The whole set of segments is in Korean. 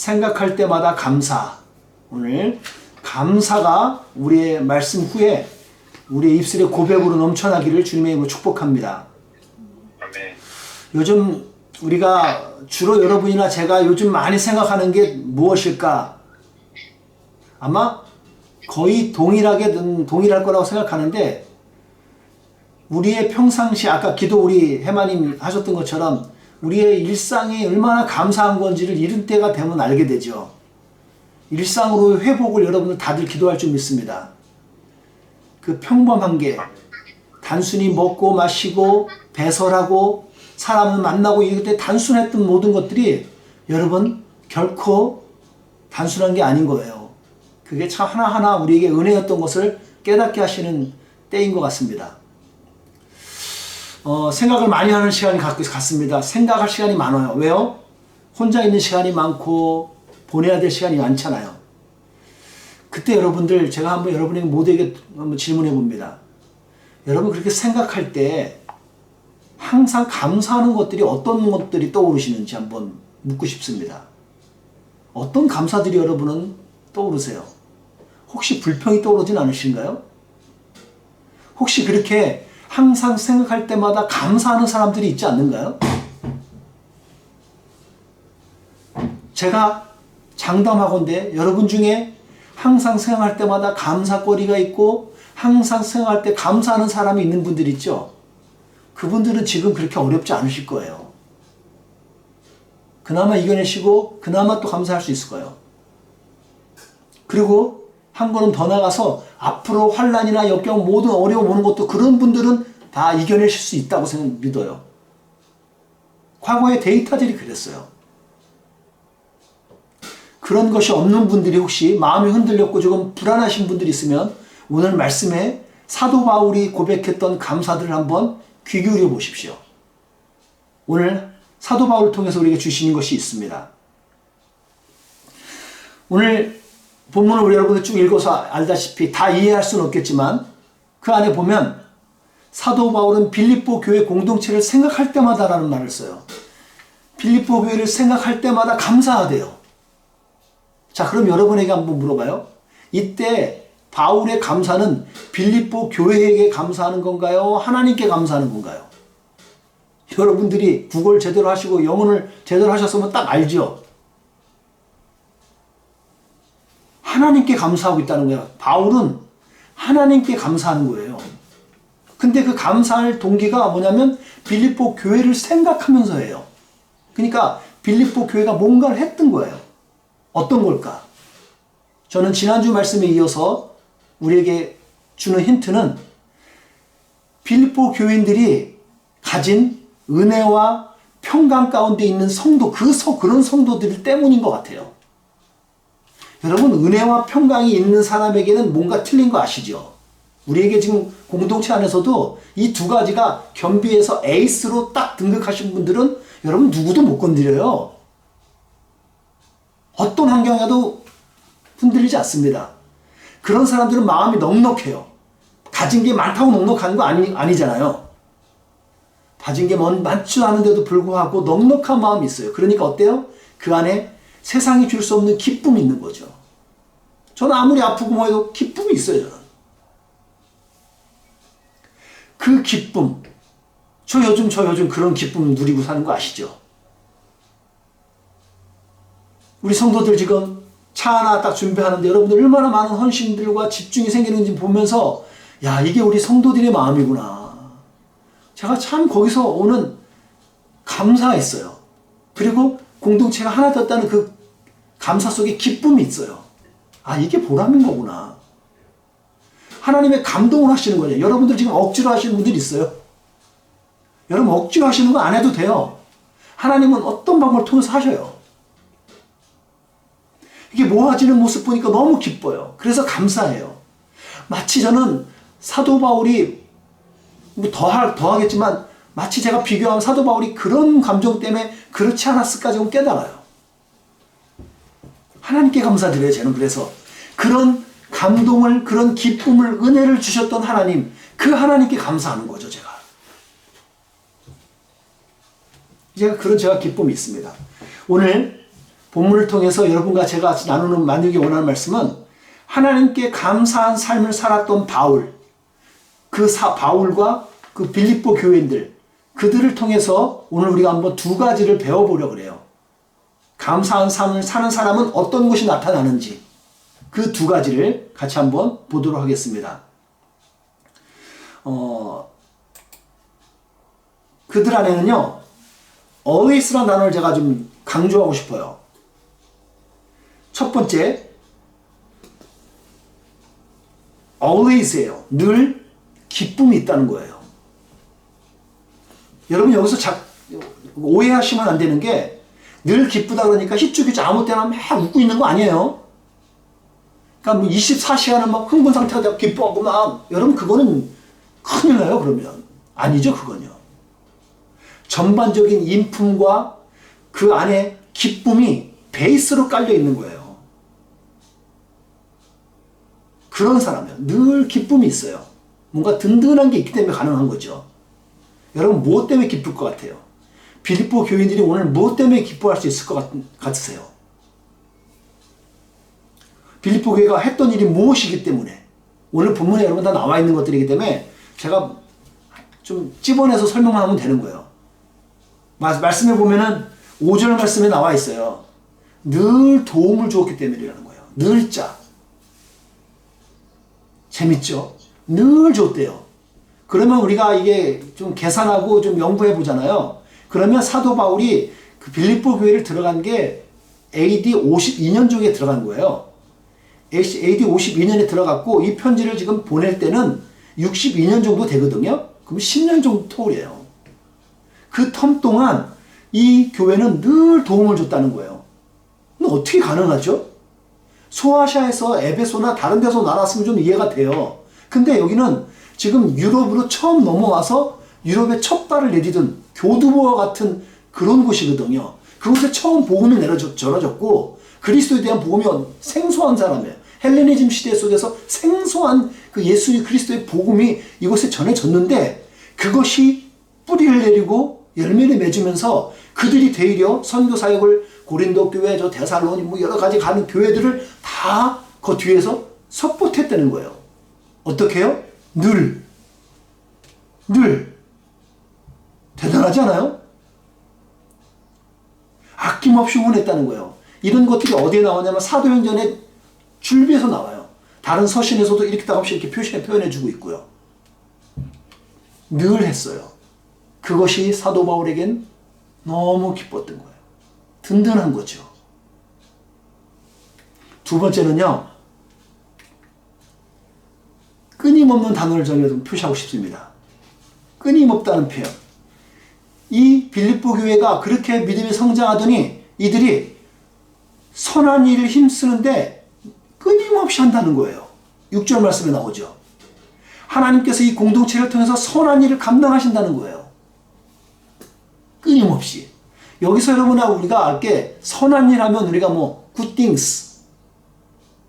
생각할 때마다 감사. 오늘 감사가 우리의 말씀 후에 우리의 입술의 고백으로 넘쳐나기를 주님의 이름으로 축복합니다. 아멘. 요즘 우리가 주로 여러분이나 제가 요즘 많이 생각하는 게 무엇일까? 아마 거의 동일할 거라고 생각하는데, 우리의 평상시 아까 기도 우리 해마님 하셨던 것처럼 우리의 일상이 얼마나 감사한 건지를 이런 때가 되면 알게 되죠. 일상으로 회복을 여러분들 다들 기도할 줄 믿습니다. 그 평범한 게 단순히 먹고 마시고 배설하고 사람을 만나고 이럴 때 단순했던 모든 것들이 여러분 결코 단순한 게 아닌 거예요. 그게 참 하나하나 우리에게 은혜였던 것을 깨닫게 하시는 때인 것 같습니다. 생각을 많이 하는 시간이 같습니다. 생각할 시간이 많아요. 왜요? 혼자 있는 시간이 많고 보내야 될 시간이 많잖아요. 그때 여러분들 제가 한번 여러분에게 모두에게 한번 질문해 봅니다. 여러분 그렇게 생각할 때 항상 감사하는 것들이 어떤 것들이 떠오르시는지 한번 묻고 싶습니다. 어떤 감사들이 여러분은 떠오르세요? 혹시 불평이 떠오르진 않으신가요? 혹시 그렇게 항상 생각할 때마다 감사하는 사람들이 있지 않는가요? 제가 장담하건대 여러분 중에 항상 생각할 때마다 감사거리가 있고 항상 생각할 때 감사하는 사람이 있는 분들 있죠? 그분들은 지금 그렇게 어렵지 않으실 거예요. 그나마 이겨내시고 그나마 또 감사할 수 있을 거예요. 그리고 한 걸음 더 나가서 앞으로 환난이나 역경 모든 어려움 오는 것도 그런 분들은 다 이겨내실 수 있다고 믿어요. 과거의 데이터들이 그랬어요. 그런 것이 없는 분들이 혹시 마음이 흔들렸고 조금 불안하신 분들이 있으면 오늘 말씀에 사도 바울이 고백했던 감사들을 한번 귀 기울여 보십시오. 오늘 사도 바울을 통해서 우리에게 주시는 것이 있습니다. 오늘 본문을 우리 여러분들 쭉 읽어서 알다시피 다 이해할 수는 없겠지만 그 안에 보면 사도 바울은 빌립보 교회 공동체를 생각할 때마다 라는 말을 써요. 빌립보 교회를 생각할 때마다 감사하대요. 자, 그럼 여러분에게 한번 물어봐요. 이때 바울의 감사는 빌립보 교회에게 감사하는 건가요? 하나님께 감사하는 건가요? 여러분들이 국어를 제대로 하시고 영어를 제대로 하셨으면 딱 알죠? 하나님께 감사하고 있다는 거예요. 바울은 하나님께 감사하는 거예요. 근데 그 감사할 동기가 뭐냐면 빌립보 교회를 생각하면서예요. 그러니까 빌립보 교회가 뭔가를 했던 거예요. 어떤 걸까? 저는 지난주 말씀에 이어서 우리에게 주는 힌트는 빌립보 교인들이 가진 은혜와 평강 가운데 있는 성도, 그런 성도들 때문인 것 같아요. 여러분, 은혜와 평강이 있는 사람에게는 뭔가 틀린 거 아시죠? 우리에게 지금 공동체 안에서도 이 두 가지가 겸비해서 에이스로 딱 등극하신 분들은 여러분 누구도 못 건드려요. 어떤 환경에도 흔들리지 않습니다. 그런 사람들은 마음이 넉넉해요. 가진 게 많다고 넉넉한 거 아니잖아요. 가진 게 많지도 않은데도 불구하고 넉넉한 마음이 있어요. 그러니까 어때요? 그 안에 세상이 줄 수 없는 기쁨이 있는 거죠. 저는 아무리 아프고 뭐 해도 기쁨이 있어요, 저는. 그 기쁨, 저 요즘 그런 기쁨 누리고 사는 거 아시죠? 우리 성도들 지금 차 하나 딱 준비하는데 여러분들 얼마나 많은 헌신들과 집중이 생기는지 보면서 야, 이게 우리 성도들의 마음이구나. 제가 참 거기서 오는 감사가 있어요. 그리고 공동체가 하나 되었다는 그 감사 속에 기쁨이 있어요. 아, 이게 보람인 거구나. 하나님의 감동을 하시는 거예요. 여러분들 지금 억지로 하시는 분들 있어요? 여러분 억지로 하시는 거 안 해도 돼요. 하나님은 어떤 방법을 통해서 하셔요. 이게 모아지는 모습 보니까 너무 기뻐요. 그래서 감사해요. 마치 저는 사도 바울이 뭐 더하겠지만 마치 제가 비교하면 사도 바울이 그런 감정 때문에 그렇지 않았을까 좀 깨달아요. 하나님께 감사드려요. 저는 그래서 그런 감동을, 그런 기쁨을, 은혜를 주셨던 하나님, 그 하나님께 감사하는 거죠. 제가 그런 기쁨이 있습니다. 오늘 본문을 통해서 여러분과 제가 나누기 원하는 말씀은 하나님께 감사한 삶을 살았던 바울, 바울과 그 빌립보 교인들, 그들을 통해서 오늘 우리가 한번 두 가지를 배워보려고 그래요. 감사한 삶을 사는 사람은 어떤 것이 나타나는지 그 두 가지를 같이 한번 보도록 하겠습니다. 그들 안에는요, always라는 단어를 제가 좀 강조하고 싶어요. 첫 번째, always예요. 늘 기쁨이 있다는 거예요. 여러분 여기서 오해하시면 안 되는 게 늘 기쁘다 그러니까 희죽희죽 아무 때나 막 웃고 있는 거 아니에요. 그러니까 뭐 24시간은 막 흥분 상태가 기뻐하고 막 여러분 그거는 큰일 나요. 그러면 아니죠. 그건요. 전반적인 인품과 그 안에 기쁨이 베이스로 깔려 있는 거예요. 그런 사람이요. 늘 기쁨이 있어요. 뭔가 든든한 게 있기 때문에 가능한 거죠. 여러분 무엇 때문에 기쁠 것 같아요? 빌립보 교인들이 오늘 무엇 때문에 기뻐할 수 있을 것 같으세요? 빌립보 교회가 했던 일이 무엇이기 때문에, 오늘 본문에 여러분 다 나와 있는 것들이기 때문에 제가 좀 찝어내서 설명만 하면 되는 거예요. 말씀에 보면은 5절 말씀에 나와 있어요. 늘 도움을 주었기 때문이라는 거예요. 늘자. 재밌죠? 늘 줬대요. 그러면 우리가 이게 좀 계산하고 좀 연구해 보잖아요. 그러면 사도 바울이 그 빌립보 교회를 들어간 게 AD 52년 쪽에 들어간 거예요. AD 52년에 들어갔고 이 편지를 지금 보낼 때는 62년 정도 되거든요. 그럼 10년 정도 터울이에요. 그 텀 동안 이 교회는 늘 도움을 줬다는 거예요. 근데 어떻게 가능하죠? 소아시아에서 에베소나 다른 데서 나왔으면 좀 이해가 돼요. 근데 여기는 지금 유럽으로 처음 넘어와서 유럽에 첫 발을 내디딘 교두보와 같은 그런 곳이거든요. 그곳에 처음 복음이 전해졌고 그리스도에 대한 복음이 생소한 사람이에요. 헬레니즘 시대 속에서 생소한 그 예수 그리스도의 복음이 이곳에 전해졌는데 그것이 뿌리를 내리고 열매를 맺으면서 그들이 되려 선교 사역을 고린도 교회, 데살로니 뭐 여러 가지 가는 교회들을 다 그 뒤에서 서포트했다는 거예요. 어떻게 해요? 늘 대단하지 않아요? 아낌없이 후원했다는 거예요. 이런 것들이 어디에 나오냐면 사도행전의 줄비에서 나와요. 다른 서신에서도 이렇게 없이 이렇게 표현해주고 있고요. 늘 했어요. 그것이 사도 바울에겐 너무 기뻤던 거예요. 든든한 거죠. 두 번째는요, 끊임없는 단어를 저희가 좀 표시하고 싶습니다. 끊임없다는 표현. 이 빌립보 교회가 그렇게 믿음이 성장하더니 이들이 선한 일을 힘쓰는데 끊임없이 한다는 거예요. 6절 말씀에 나오죠. 하나님께서 이 공동체를 통해서 선한 일을 감당하신다는 거예요. 끊임없이. 여기서 여러분하고 우리가 알게 선한 일 하면 우리가 뭐 good things,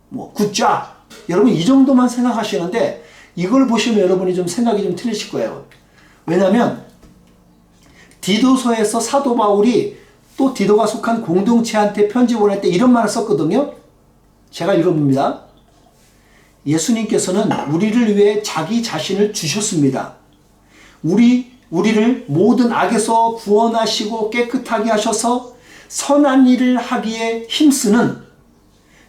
뭐 good job, 여러분 이 정도만 생각하시는데 이걸 보시면 여러분이 좀 생각이 좀 틀리실 거예요. 왜냐하면 디도서에서 사도 바울이 또 디도가 속한 공동체한테 편지 보낼 때 이런 말을 썼거든요. 제가 읽어봅니다. 예수님께서는 우리를 위해 자기 자신을 주셨습니다. 우리를 모든 악에서 구원하시고 깨끗하게 하셔서 선한 일을 하기에 힘쓰는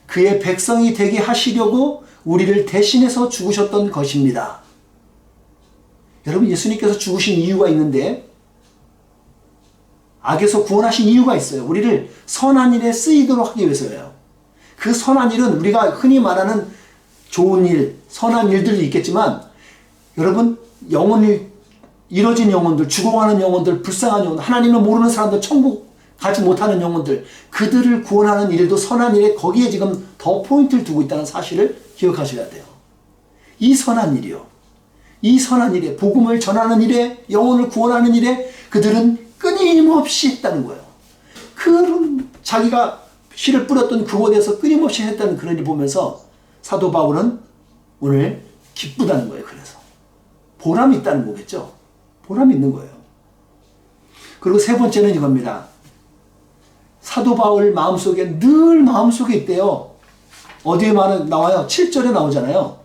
그의 백성이 되게 하시려고 우리를 대신해서 죽으셨던 것입니다. 여러분 예수님께서 죽으신 이유가 있는데 악에서 구원하신 이유가 있어요. 우리를 선한 일에 쓰이도록 하기 위해서예요. 그 선한 일은 우리가 흔히 말하는 좋은 일, 선한 일들도 있겠지만 여러분 영혼이 잃어진 영혼들, 죽어가는 영혼들, 불쌍한 영혼들, 하나님을 모르는 사람들, 천국 가지 못하는 영혼들, 그들을 구원하는 일도 선한 일에 거기에 지금 더 포인트를 두고 있다는 사실을 기억하셔야 돼요. 이 선한 일이요. 이 선한 일에, 복음을 전하는 일에, 영혼을 구원하는 일에 그들은 끊임없이 했다는 거예요. 그 자기가 씨를 뿌렸던 그곳에서 끊임없이 했다는 그런 일 보면서 사도 바울은 오늘 기쁘다는 거예요. 그래서 보람이 있다는 거겠죠. 보람이 있는 거예요. 그리고 세 번째는 이겁니다. 사도 바울 마음속에 늘 마음속에 있대요. 어디에 나와요? 7절에 나오잖아요.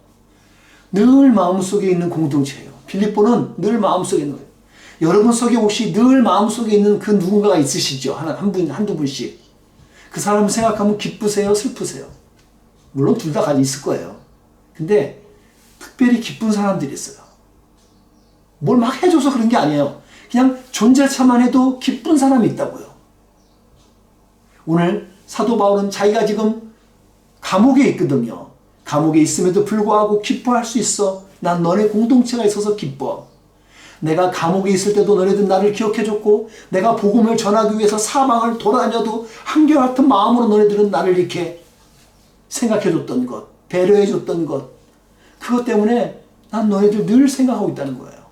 늘 마음속에 있는 공동체예요. 빌립보는 늘 마음속에 있는 거예요. 여러분 속에 혹시 늘 마음속에 있는 그 누군가가 있으시죠? 한두 분씩. 그 사람을 생각하면 기쁘세요? 슬프세요? 물론 둘 다 있을 거예요. 근데 특별히 기쁜 사람들이 있어요. 뭘 막 해줘서 그런 게 아니에요. 그냥 존재차만 해도 기쁜 사람이 있다고요. 오늘 사도 바울은 자기가 지금 감옥에 있거든요. 감옥에 있음에도 불구하고 기뻐할 수 있어. 난 너네 공동체가 있어서 기뻐. 내가 감옥에 있을 때도 너네들 나를 기억해줬고, 내가 복음을 전하기 위해서 사방을 돌아다녀도 한결같은 마음으로 너네들은 나를 이렇게 생각해줬던 것, 배려해줬던 것, 그것 때문에 난 너희들 늘 생각하고 있다는 거예요.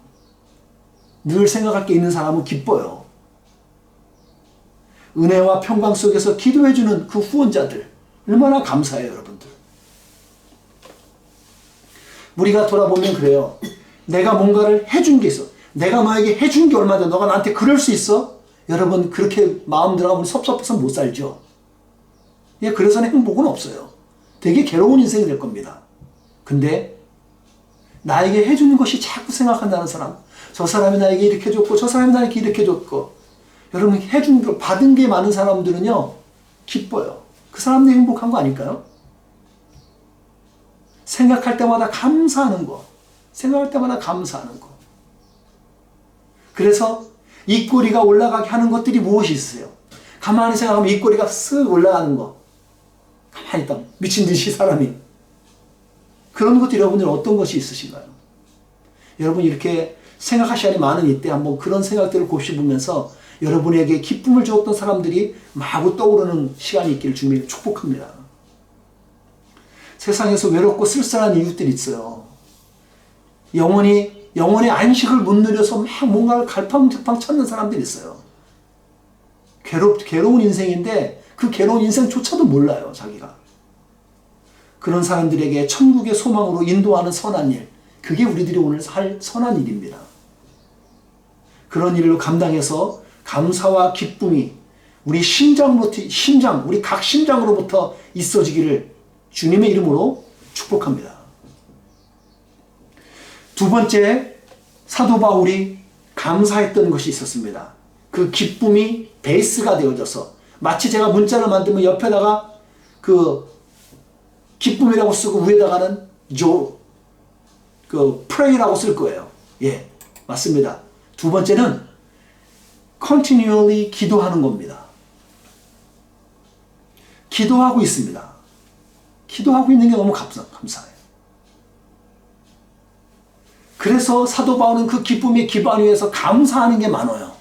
늘 생각할 게 있는 사람은 기뻐요. 은혜와 평강 속에서 기도해주는 그 후원자들, 얼마나 감사해요, 여러분들. 우리가 돌아보면 그래요. 내가 뭔가를 해준 게 있어. 내가 너에게 해준 게 얼마나 돼. 너가 나한테 그럴 수 있어? 여러분, 그렇게 마음 들어가면 섭섭해서 못 살죠. 예, 그래서는 행복은 없어요. 되게 괴로운 인생이 될 겁니다. 근데 나에게 해주는 것이 자꾸 생각한다는 사람, 저 사람이 나에게 이렇게 줬고 저 사람이 나에게 이렇게 줬고, 여러분 해준 거 받은 게 많은 사람들은요 기뻐요. 그 사람들이 행복한 거 아닐까요? 생각할 때마다 감사하는 거, 생각할 때마다 감사하는 거. 그래서 입꼬리가 올라가게 하는 것들이 무엇이 있어요? 가만히 생각하면 입꼬리가 쓱 올라가는 거. 가만히 있다 미친 듯이 사람이. 그런 것도 여러분들 어떤 것이 있으신가요? 여러분 이렇게 생각할 시간이 많은 이때 한번 그런 생각들을 곱씹으면서 여러분에게 기쁨을 주었던 사람들이 마구 떠오르는 시간이 있기를 주님이 축복합니다. 세상에서 외롭고 쓸쓸한 이웃들이 있어요. 영원히 안식을 못 누려서 막 뭔가를 갈팡질팡 찾는 사람들이 있어요. 괴로운 인생인데 그 괴로운 인생조차도 몰라요, 자기가. 그런 사람들에게 천국의 소망으로 인도하는 선한 일, 그게 우리들이 오늘 할 선한 일입니다. 그런 일로 감당해서 감사와 기쁨이 우리 우리 각 심장으로부터 있어지기를 주님의 이름으로 축복합니다. 두 번째, 사도 바울이 감사했던 것이 있었습니다. 그 기쁨이 베이스가 되어져서, 마치 제가 문자를 만들면 옆에다가 그 기쁨이라고 쓰고 위에다가는 pray라고 쓸 거예요. 예, 맞습니다. 두 번째는 continually 기도하는 겁니다. 기도하고 있습니다. 기도하고 있는 게 너무 감사해요. 그래서 사도 바울은 그 기쁨의 기반 위에서 감사하는 게 많아요.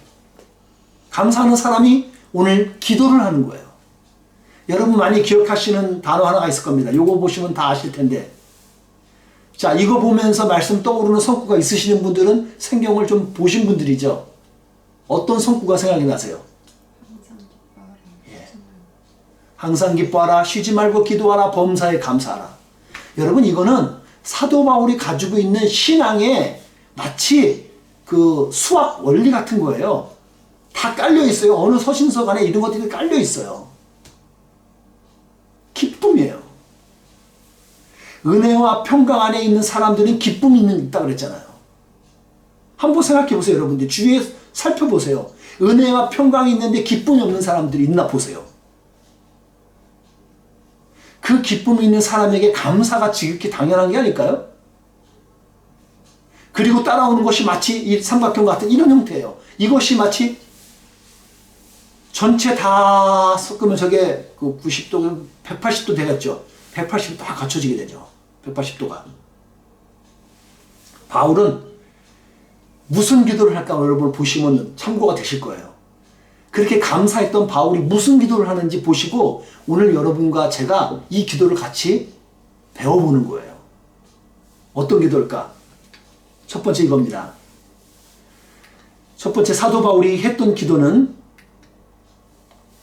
감사하는 사람이 오늘 기도를 하는 거예요. 여러분 많이 기억하시는 단어 하나가 있을 겁니다. 이거 보시면 다 아실 텐데, 자, 이거 보면서 말씀 떠오르는 성구가 있으시는 분들은 성경을 좀 보신 분들이죠. 어떤 성구가 생각이 나세요? 예. 항상 기뻐하라, 쉬지 말고 기도하라, 범사에 감사하라. 여러분 이거는 사도 바울이 가지고 있는 신앙의 마치 그 수학 원리 같은 거예요. 다 깔려 있어요. 어느 서신서 간에 이런 것들이 깔려 있어요. 기쁨이에요. 은혜와 평강 안에 있는 사람들은 기쁨이 있다 그랬잖아요. 한번 생각해 보세요, 여러분들. 주위에 살펴보세요. 은혜와 평강이 있는데 기쁨이 없는 사람들이 있나 보세요. 그 기쁨이 있는 사람에게 감사가 지극히 당연한 게 아닐까요? 그리고 따라오는 것이 마치 이 삼각형 같은 이런 형태예요. 이것이 마치 전체 다 섞으면 저게 그 90도, 180도 되겠죠. 180도 다 갖춰지게 되죠. 180도가. 바울은 무슨 기도를 할까 여러분 보시면 참고가 되실 거예요. 그렇게 감사했던 바울이 무슨 기도를 하는지 보시고 오늘 여러분과 제가 이 기도를 같이 배워보는 거예요. 어떤 기도일까? 첫 번째 이겁니다. 첫 번째 사도 바울이 했던 기도는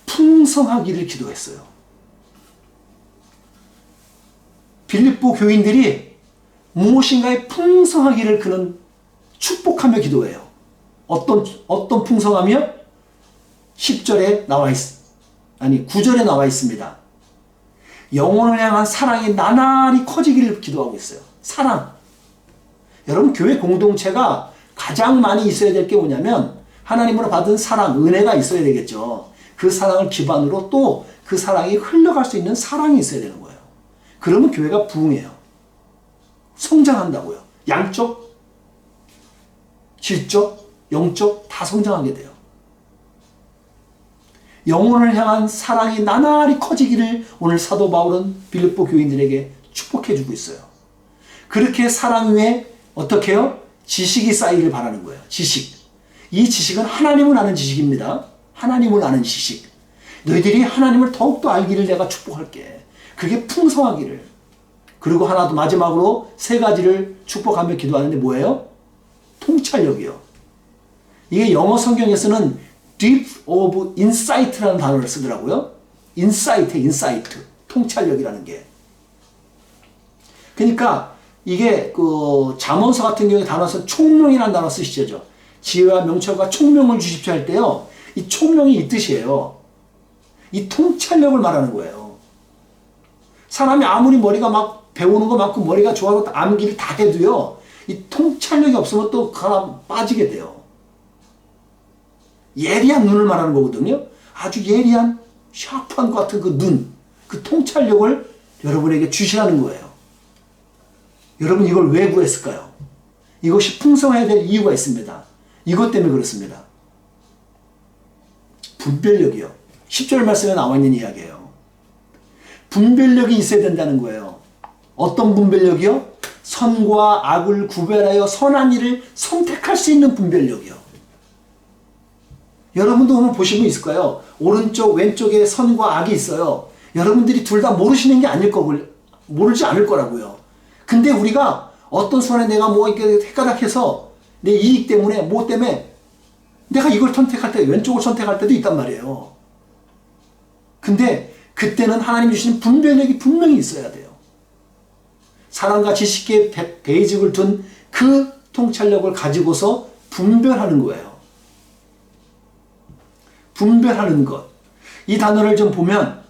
풍성하기를 기도했어요. 빌립보 교인들이 무엇인가에 풍성하기를 그는 축복하며 기도해요. 어떤 풍성하며? 10절에 나와 있어. 아니 9절에 나와 있습니다. 영혼을 향한 사랑이 나날이 커지기를 기도하고 있어요. 사랑. 여러분 교회 공동체가 가장 많이 있어야 될 게 뭐냐면 하나님으로 받은 사랑, 은혜가 있어야 되겠죠. 그 사랑을 기반으로 또 그 사랑이 흘러갈 수 있는 사랑이 있어야 되는 거예요. 그러면 교회가 부흥해요. 성장한다고요. 양쪽, 질적, 영적 다 성장하게 돼요. 영혼을 향한 사랑이 나날이 커지기를 오늘 사도 바울은 빌립보 교인들에게 축복해 주고 있어요. 그렇게 사랑 위에 어떻게 해요? 지식이 쌓이길 바라는 거예요. 지식. 이 지식은 하나님을 아는 지식입니다. 하나님을 아는 지식. 너희들이 하나님을 더욱더 알기를 내가 축복할게. 그게 풍성하기를. 그리고 하나 더 마지막으로 세 가지를 축복하며 기도하는데 뭐예요? 통찰력이요. 이게 영어 성경에서는 deep of insight라는 단어를 쓰더라고요. insight. 통찰력이라는 게. 그러니까 이게 그 잠언서 같은 경우에 단어에서 총명이라는 단어 쓰시죠. 지혜와 명철과 총명을 주십시오 할 때요. 이 총명이 이 뜻이에요. 이 통찰력을 말하는 거예요. 사람이 아무리 머리가 막 배우는 거 많고 머리가 좋아서 암기를 다 해도요. 이 통찰력이 없으면 또 그 사람 빠지게 돼요. 예리한 눈을 말하는 거거든요. 아주 예리한 샤프한 것 같은 그 눈, 그 통찰력을 여러분에게 주시라는 거예요. 여러분 이걸 왜 구했을까요? 이것이 풍성해야 될 이유가 있습니다. 이것 때문에 그렇습니다. 분별력이요. 10절 말씀에 나와 있는 이야기예요. 분별력이 있어야 된다는 거예요. 어떤 분별력이요? 선과 악을 구별하여 선한 일을 선택할 수 있는 분별력이요. 여러분도 오늘 보시면 있을까요? 오른쪽 왼쪽에 선과 악이 있어요. 여러분들이 둘 다 모르시는 게 아닐 거고 모르지 않을 거라고요. 근데 우리가 어떤 순간에 내가 뭐 이렇게 헷가닥해서 내 이익 때문에 뭐 때문에 내가 이걸 선택할 때 왼쪽을 선택할 때도 있단 말이에요. 근데 그때는 하나님 주신 분별력이 분명히 있어야 돼요. 사랑과 지식의 베이직을 둔 그 통찰력을 가지고서 분별하는 거예요. 분별하는 것. 이 단어를 좀 보면,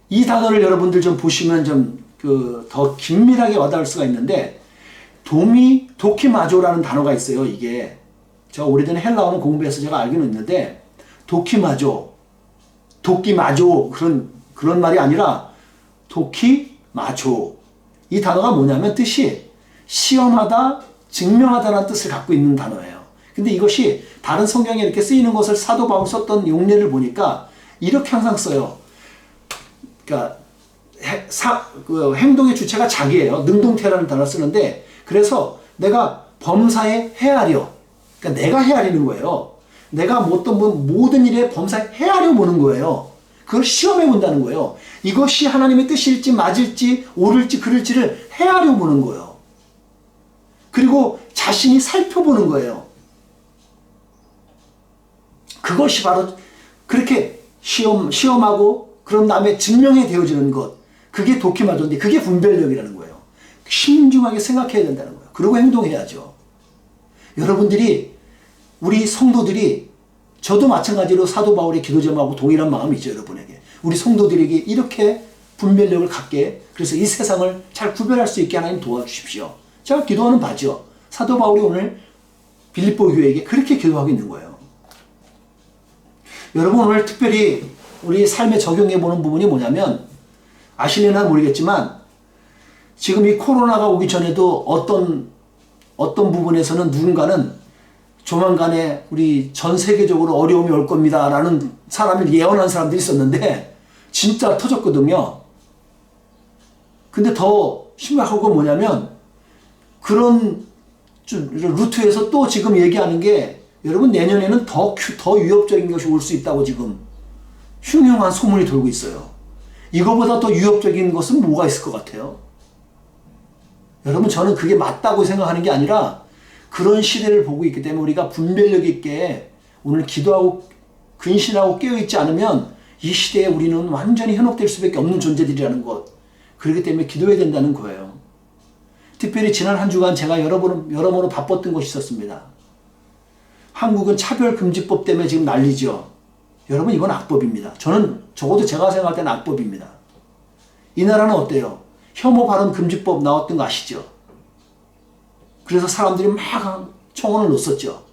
이 단어를 여러분들 좀 보시면 좀 더 긴밀하게 와닿을 수가 있는데, 도키마조라는 단어가 있어요. 이게 제가 오래전에 헬라어는 공부해서 제가 알기는 있는데, 도키마조 그런 말이 아니라 도키마조. 이 단어가 뭐냐면 뜻이 시험하다, 증명하다라는 뜻을 갖고 있는 단어예요. 근데 이것이 다른 성경에 이렇게 쓰이는 것을 사도 바울 썼던 용례를 보니까 이렇게 항상 써요. 그러니까 행동의 주체가 자기예요. 능동태라는 단어를 쓰는데, 그래서 내가 범사에 헤아려. 그러니까 내가 헤아리는 거예요. 내가 어떤 모든 일에 범사에 헤아려 보는 거예요. 그걸 시험해 본다는 거예요. 이것이 하나님의 뜻일지 맞을지 옳을지 그를지를 헤아려 보는 거예요. 그리고 자신이 살펴보는 거예요. 그것이 바로 그렇게 시험하고 그런 다음에 증명이 되어지는 것. 그게 도키마조인데 그게 분별력이라는 거예요. 신중하게 생각해야 된다는 거예요. 그리고 행동해야죠. 여러분들이 우리 성도들이 저도 마찬가지로 사도 바울의 기도 제목하고 동일한 마음이 있죠. 여러분에게. 우리 성도들에게 이렇게 분별력을 갖게 그래서 이 세상을 잘 구별할 수 있게 하나님 도와주십시오. 제가 기도하는 바죠. 사도 바울이 오늘 빌립보 교회에게 그렇게 기도하고 있는 거예요. 여러분 오늘 특별히 우리 삶에 적용해 보는 부분이 뭐냐면 아시려나 모르겠지만 지금 이 코로나가 오기 전에도 어떤 부분에서는 누군가는 조만간에 우리 전 세계적으로 어려움이 올 겁니다 라는 사람을 예언한 사람들이 있었는데 진짜 터졌거든요. 근데 더 심각한 건 뭐냐면 그런 루트에서 또 지금 얘기하는 게 여러분 내년에는 더 위협적인 것이 올 수 있다고 지금 흉흉한 소문이 돌고 있어요. 이거보다 더 위협적인 것은 뭐가 있을 것 같아요? 여러분 저는 그게 맞다고 생각하는 게 아니라 그런 시대를 보고 있기 때문에 우리가 분별력 있게 오늘 기도하고 근신하고 깨어있지 않으면 이 시대에 우리는 완전히 현혹될 수밖에 없는 존재들이라는 것. 그렇기 때문에 기도해야 된다는 거예요. 특별히 지난 한 주간 제가 여러모로 바빴던 것이 있었습니다. 한국은 차별금지법 때문에 지금 난리죠. 여러분 이건 악법입니다. 저는 적어도 제가 생각할 때는 악법입니다. 이 나라는 어때요? 혐오 발언 금지법 나왔던 거 아시죠? 그래서 사람들이 막 청원을 넣었었죠.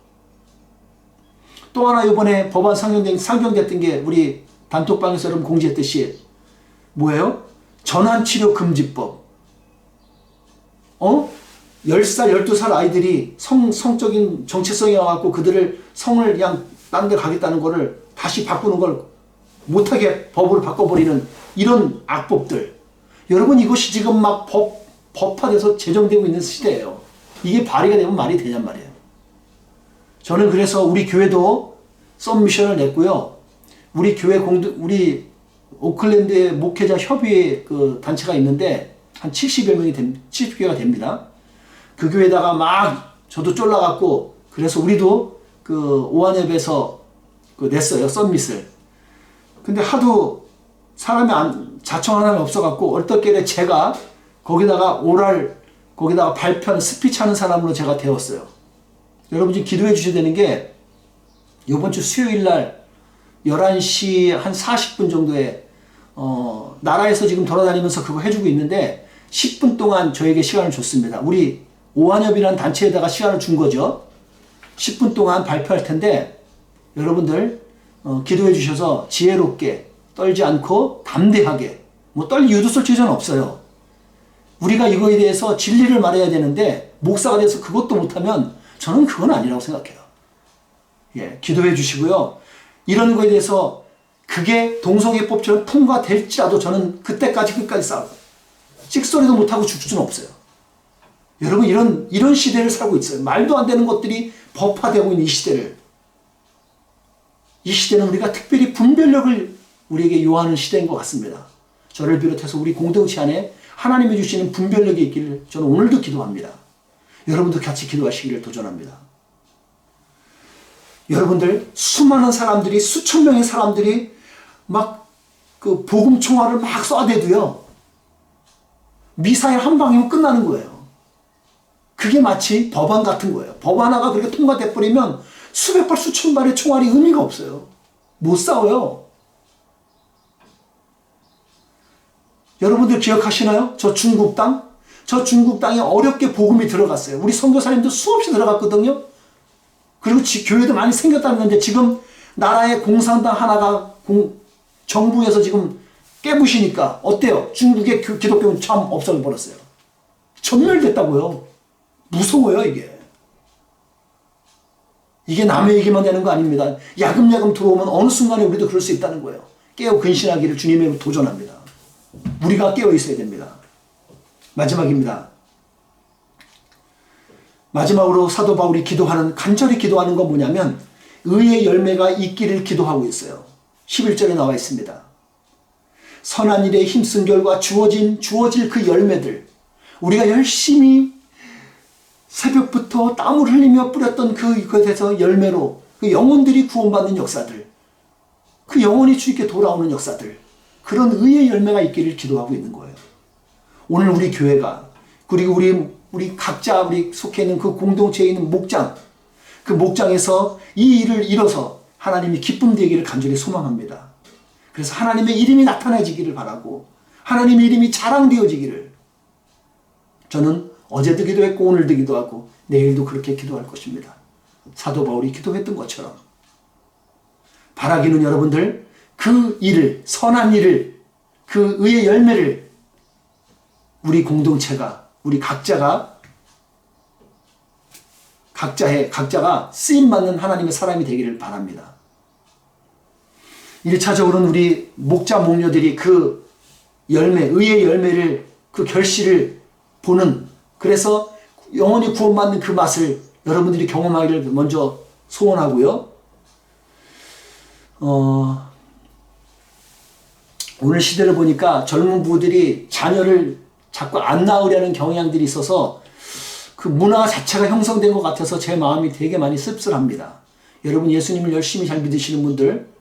또 하나 이번에 법안 상정됐던 게 우리 단톡방에서 여러분 공지했듯이 뭐예요? 전환치료 금지법. 10살, 12살 아이들이 성적인 정체성이 와갖고 그들을 성을 그냥 딴 데 가겠다는 거를 다시 바꾸는 걸 못하게 법으로 바꿔버리는 이런 악법들. 여러분 이것이 지금 막 법화돼서 제정되고 있는 시대예요. 이게 발의가 되면 말이 되냔 말이에요. 저는 그래서 우리 교회도 썸미션을 냈고요. 우리 교회 우리 오클랜드의 목회자 협의회 그 단체가 있는데 한 70여 명이 70개가 됩니다. 그 교회에다가 막 저도 쫄라갖고 그래서 우리도 그 오한협에서 그 냈어요. 썸밋을. 근데 하도 사람이 자청하는 사람이 없어갖고 얼떨결에 제가 거기다가 거기다가 발표하는 스피치 하는 사람으로 제가 되었어요. 여러분 지금 기도해 주셔야 되는 게 이번 주 수요일 날 11시 한 40분 정도에 나라에서 지금 돌아다니면서 그거 해주고 있는데 10분 동안 저에게 시간을 줬습니다. 우리 오한협이라는 단체에다가 시간을 준 거죠. 10분 동안 발표할 텐데 여러분들 기도해 주셔서 지혜롭게 떨지 않고 담대하게 뭐 떨 이유도 솔직히 저는 없어요. 우리가 이거에 대해서 진리를 말해야 되는데 목사가 돼서 그것도 못하면 저는 그건 아니라고 생각해요. 예, 기도해 주시고요. 이런 거에 대해서 그게 동성애법처럼 통과될지라도 저는 그때까지 끝까지 싸우고 찍소리도 못하고 죽을 수는 없어요. 여러분 이런 시대를 살고 있어요. 말도 안 되는 것들이 법화되고 있는 이 시대를. 이 시대는 우리가 특별히 분별력을 우리에게 요하는 시대인 것 같습니다. 저를 비롯해서 우리 공동체 안에 하나님이 주시는 분별력이 있기를 저는 오늘도 기도합니다. 여러분도 같이 기도하시기를 도전합니다. 여러분들 수많은 사람들이 수천 명의 사람들이 막 그 복음 총알을 막 쏴대도요. 미사일 한 방이면 끝나는 거예요. 그게 마치 법안 같은 거예요. 법안 하나가 그렇게 통과돼 버리면 수백 발 수천 발의 총알이 의미가 없어요. 못 싸워요. 여러분들 기억하시나요? 저 중국 땅에 어렵게 복음이 들어갔어요. 우리 선교사님도 수없이 들어갔거든요. 그리고 교회도 많이 생겼다는 건데 지금 나라의 공산당 하나가 정부에서 지금 깨부시니까 어때요? 중국의 기독교는 참 없어져버렸어요. 전멸됐다고요. 무서워요 이게. 이게 남의 얘기만 되는 거 아닙니다. 야금야금 들어오면 어느 순간에 우리도 그럴 수 있다는 거예요. 깨어 근신하기를 주님의 도전합니다. 우리가 깨어 있어야 됩니다. 마지막입니다. 마지막으로 사도 바울이 간절히 기도하는 건 뭐냐면 의의 열매가 있기를 기도하고 있어요. 11절에 나와 있습니다. 선한 일에 힘쓴 결과 주어질 그 열매들, 우리가 열심히 새벽부터 땀을 흘리며 뿌렸던 그것에서 열매로 그 영혼들이 구원받는 역사들, 그 영혼이 주님께 돌아오는 역사들, 그런 의의 열매가 있기를 기도하고 있는 거예요. 오늘 우리 교회가, 그리고 우리 각자 우리 속해 있는 그 공동체에 있는 목장, 그 목장에서 이 일을 이뤄서 하나님이 기쁨 되기를 간절히 소망합니다. 그래서 하나님의 이름이 나타나지기를 바라고 하나님의 이름이 자랑되어지기를 저는 어제도 기도했고 오늘도 기도하고 내일도 그렇게 기도할 것입니다. 사도 바울이 기도했던 것처럼 바라기는 여러분들 그 일을, 선한 일을, 그 의의 열매를 우리 공동체가, 우리 각자가 쓰임받는 하나님의 사람이 되기를 바랍니다. 1차적으로는 우리 목자 목녀들이 그 열매, 의의 열매를, 그 결실을 보는, 그래서 영원히 구원받는 그 맛을 여러분들이 경험하기를 먼저 소원하고요. 오늘 시대를 보니까 젊은 부부들이 자녀를 자꾸 안 낳으려는 경향들이 있어서 그 문화 자체가 형성된 것 같아서 제 마음이 되게 많이 씁쓸합니다. 여러분 예수님을 열심히 잘 믿으시는 분들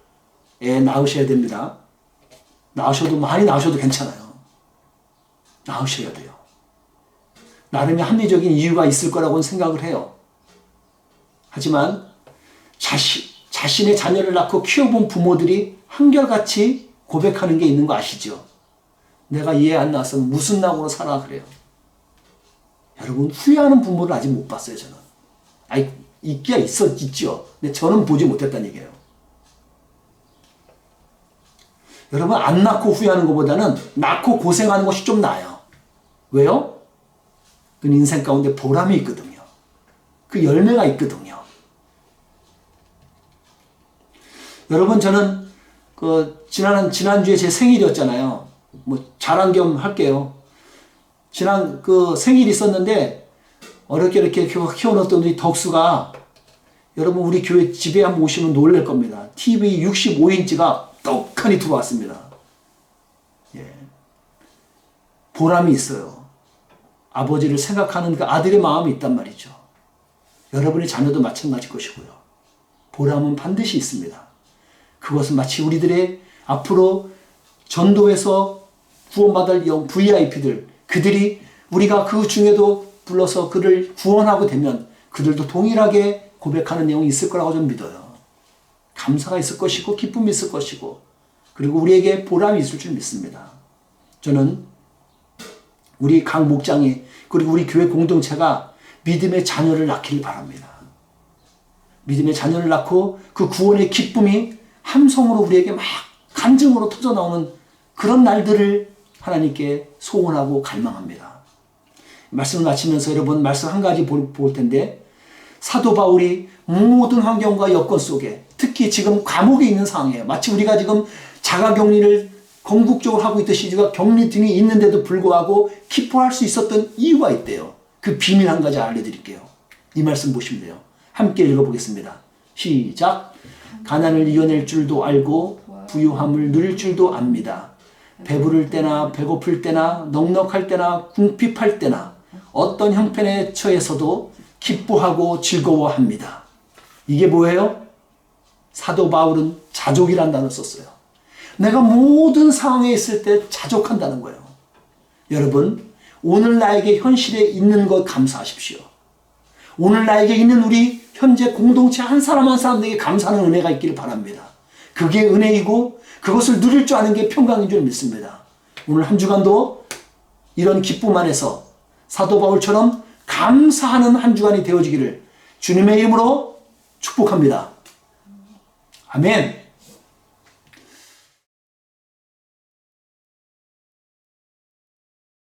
애 낳으셔야 됩니다. 많이 낳으셔도 괜찮아요. 낳으셔야 돼요. 나름의 합리적인 이유가 있을 거라고는 생각을 해요. 하지만 자신의 자녀를 낳고 키워본 부모들이 한결같이 고백하는 게 있는 거 아시죠? 내가 얘 안 낳았으면 무슨 낙으로 살아 그래요. 여러분 후회하는 부모를 아직 못 봤어요 저는. 아니 있기야 있죠. 근데 저는 보지 못했다는 얘기예요. 여러분 안 낳고 후회하는 것보다는 낳고 고생하는 것이 좀 나아요. 왜요? 그 인생 가운데 보람이 있거든요. 그 열매가 있거든요. 여러분 저는 지난주에 제 생일이었잖아요. 뭐 자랑 겸 할게요. 지난 생일이 있었는데 어렵게 이렇게 키워놓던 우리 덕수가 여러분 우리 교회 집에 한번 오시면 놀랄 겁니다. TV 65인치가 떡하니 들어왔습니다. 예. 보람이 있어요. 아버지를 생각하는 그 아들의 마음이 있단 말이죠. 여러분의 자녀도 마찬가지일 것이고요. 보람은 반드시 있습니다. 그것은 마치 우리들의 앞으로 전도에서 구원받을 영 VIP들 그들이 우리가 그 중에도 불러서 그를 구원하고 되면 그들도 동일하게 고백하는 내용이 있을 거라고 저는 믿어요. 감사가 있을 것이고 기쁨이 있을 것이고 그리고 우리에게 보람이 있을 줄 믿습니다. 저는 우리 각 목장이 그리고 우리 교회 공동체가 믿음의 자녀를 낳기를 바랍니다. 믿음의 자녀를 낳고 그 구원의 기쁨이 함성으로 우리에게 막 간증으로 터져나오는 그런 날들을 하나님께 소원하고 갈망합니다. 말씀을 마치면서 여러분 말씀 한 가지 볼 텐데 사도 바울이 모든 환경과 여건 속에 특히 지금 감옥에 있는 상황이에요. 마치 우리가 지금 자가격리를 건국적으로 하고 있듯이 우리가 격리 등이 있는데도 불구하고 기뻐할 수 있었던 이유가 있대요. 그 비밀 한 가지 알려드릴게요. 이 말씀 보시면 돼요. 함께 읽어보겠습니다. 시작. 가난을 이겨낼 줄도 알고 부유함을 누릴 줄도 압니다. 배부를 때나 배고플 때나 넉넉할 때나 궁핍할 때나 어떤 형편에 처해서도 기뻐하고 즐거워합니다. 이게 뭐예요? 사도 바울은 자족이라는 단어를 썼어요. 내가 모든 상황에 있을 때 자족한다는 거예요. 여러분 오늘 나에게 현실에 있는 것 감사하십시오. 오늘 나에게 있는 우리 현재 공동체 한 사람 한 사람에게 감사하는 은혜가 있기를 바랍니다. 그게 은혜이고 그것을 누릴 줄 아는 게 평강인 줄 믿습니다. 오늘 한 주간도 이런 기쁨 안에서 사도 바울처럼 감사하는 한 주간이 되어지기를 주님의 이름으로 축복합니다. 아멘.